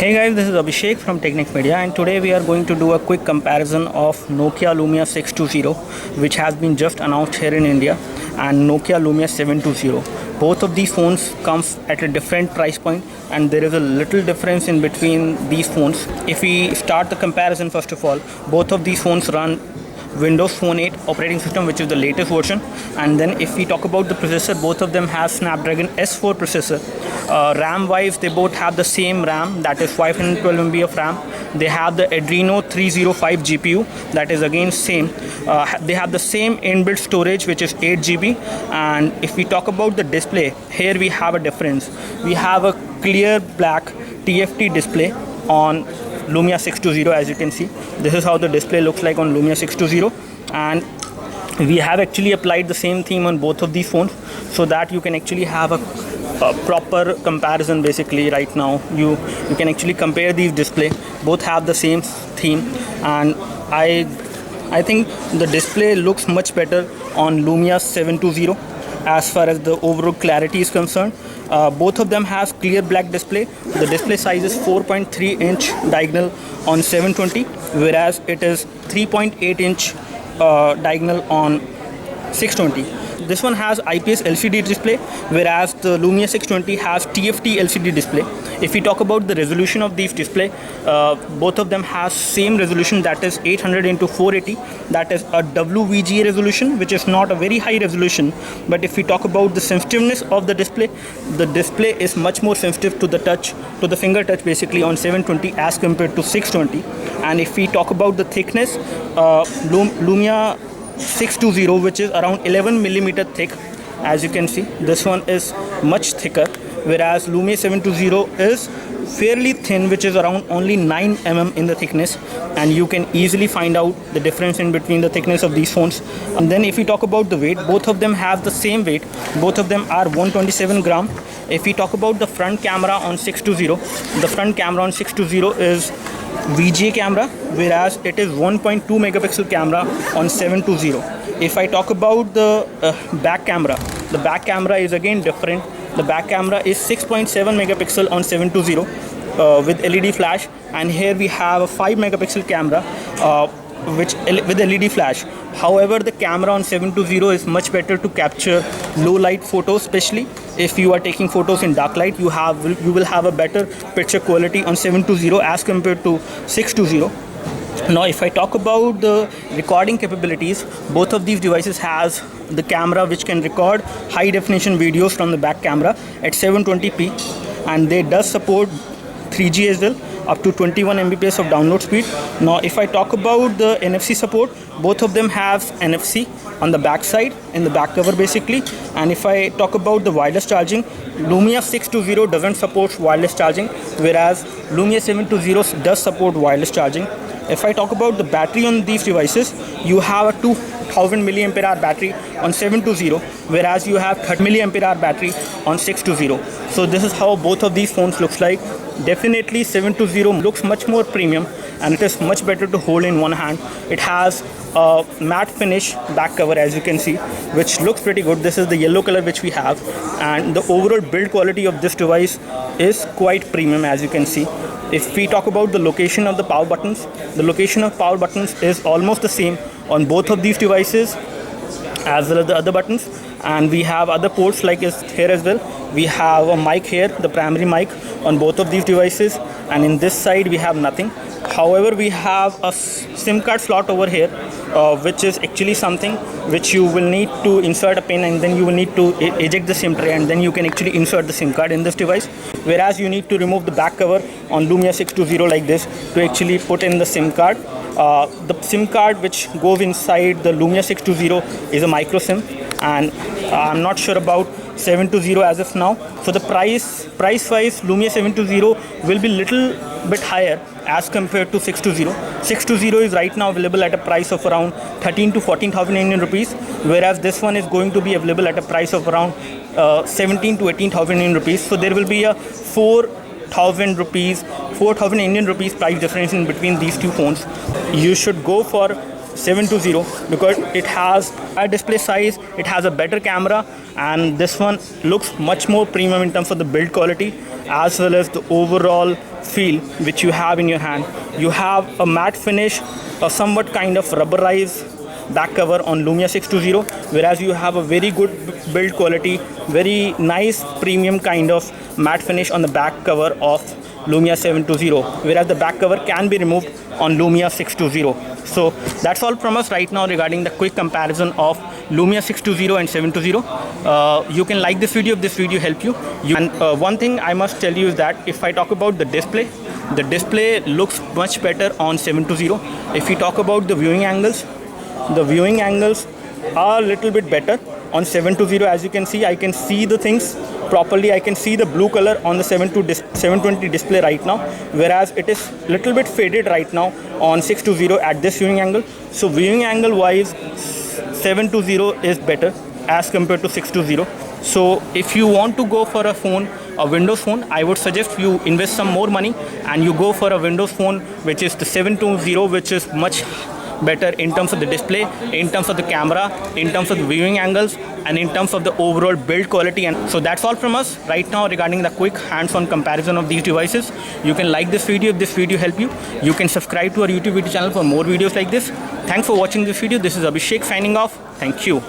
Hey guys, this is Abhishek from Technics Media, and today we are going to do a quick comparison of Nokia Lumia 620, which has been just announced here in India, and Nokia Lumia 720. Both of these phones come at a different price point, and there is a little difference in between these phones. If we start the comparison, first of all, both of these phones run Windows Phone 8 operating system, which is the latest version. And then if we talk about the processor, both of them have Snapdragon S4 processor. RAM wise, they both have the same RAM, that is 512 MB of RAM. They have the Adreno 305 GPU, that is again same. They have the same inbuilt storage, which is 8 GB. And if we talk about the display, here we have a difference. We have a clear black TFT display on Lumia 620. As you can see, this is how the display looks like on Lumia 620, and we have actually applied the same theme on both of these phones so that you can actually have a proper comparison. Basically right now you can actually compare these display. Both have the same theme, and I think the display looks much better on Lumia 720 as far as the overall clarity is concerned. Both of them have clear black display. The display size is 4.3 inch diagonal on 720, whereas it is 3.8 inch diagonal on 620. This one has IPS LCD display, whereas the Lumia 620 has TFT LCD display. If we talk about the resolution of these display, both of them has same resolution, that is 800 into 480. That is a WVGA resolution, which is not a very high resolution. But if we talk about the sensitiveness of the display is much more sensitive to the touch, to the finger touch basically on 720 as compared to 620. And if we talk about the thickness, Lumia 620, which is around 11 millimeter thick, as you can see, this one is much thicker, whereas Lumia 720 is fairly thin, which is around only 9 mm in the thickness, and you can easily find out the difference in between the thickness of these phones. And then if we talk about the weight, both of them have the same weight. Both of them are 127 gram. If we talk about the front camera on 620, the front camera on 620 is VGA camera, whereas it is 1.2 megapixel camera on 720. If I talk about the back camera, the back camera is again different. The back camera is 6.7 megapixel on 720 with LED flash, and here we have a 5 megapixel camera with LED flash. However, the camera on 720 is much better to capture low light photos, especially if you are taking photos in dark light. You will have a better picture quality on 720 as compared to 620. Now if I talk about the recording capabilities, both of these devices has the camera which can record high definition videos from the back camera at 720p, and they does support 3G as well, up to 21 Mbps of download speed. Now if I talk about the NFC support, both of them have NFC on the back side, in the back cover basically. And if I talk about the wireless charging, Lumia 620 doesn't support wireless charging, whereas Lumia 720 does support wireless charging. If I talk about the battery on these devices, you have a 2000 milliampere hour battery on 720, whereas you have 30 milliampere hour battery on 620. So this is how both of these phones looks like. Definitely 720 looks much more premium, and it is much better to hold in one hand. It has a matte finish back cover, as you can see, which looks pretty good. This is the yellow color which we have, and the overall build quality of this device is quite premium, as you can see. If we talk about the location of the power buttons, the location of power buttons is almost the same on both of these devices as well as the other buttons. And we have other ports like is here as well. We have a mic here, the primary mic on both of these devices, and in this side we have nothing. However, we have a SIM card slot over here, which is actually something which you will need to insert a pin, and then you will need to eject the SIM tray, and then you can actually insert the SIM card in this device. Whereas you need to remove the back cover on Lumia 620 like this to actually put in the SIM card. The SIM card which goes inside the Lumia 620 is a micro SIM, and I'm not sure about 720 as of now. So the price wise, Lumia 720 will be little bit higher as compared to 620. 620 is right now available at a price of around 13 to 14,000 Indian rupees, whereas this one is going to be available at a price of around 17 to 18,000 Indian rupees. So there will be a 4,000 Indian rupees price difference in between these two phones. You should go for 720 because it has a display size, it has a better camera, and this one looks much more premium in terms of the build quality as well as the overall feel which you have in your hand. You have a matte finish, a somewhat kind of rubberized back cover on Lumia 620, whereas you have a very good build quality, very nice premium kind of matte finish on the back cover of Lumia 720, whereas the back cover can be removed on Lumia 620. So that's all from us right now regarding the quick comparison of Lumia 620 and 720. You can like this video if this video helped you. And one thing I must tell you is that if I talk about the display looks much better on 720. If we talk about the viewing angles are a little bit better on 720. As you can see, I can see the things properly. I can see the blue color on the 720 display right now, whereas it is little bit faded right now on 620 at this viewing angle. So viewing angle wise, 720 is better as compared to 620. So if you want to go for a Windows phone, I would suggest you invest some more money and you go for a Windows phone which is the 720, which is much better in terms of the display, in terms of the camera, in terms of the viewing angles, and in terms of the overall build quality. And so that's all from us right now regarding the quick hands-on comparison of these devices. You can like this video if this video helped you. You can subscribe to our YouTube video channel for more videos like this. Thanks for watching this video. This is Abhishek signing off. Thank you.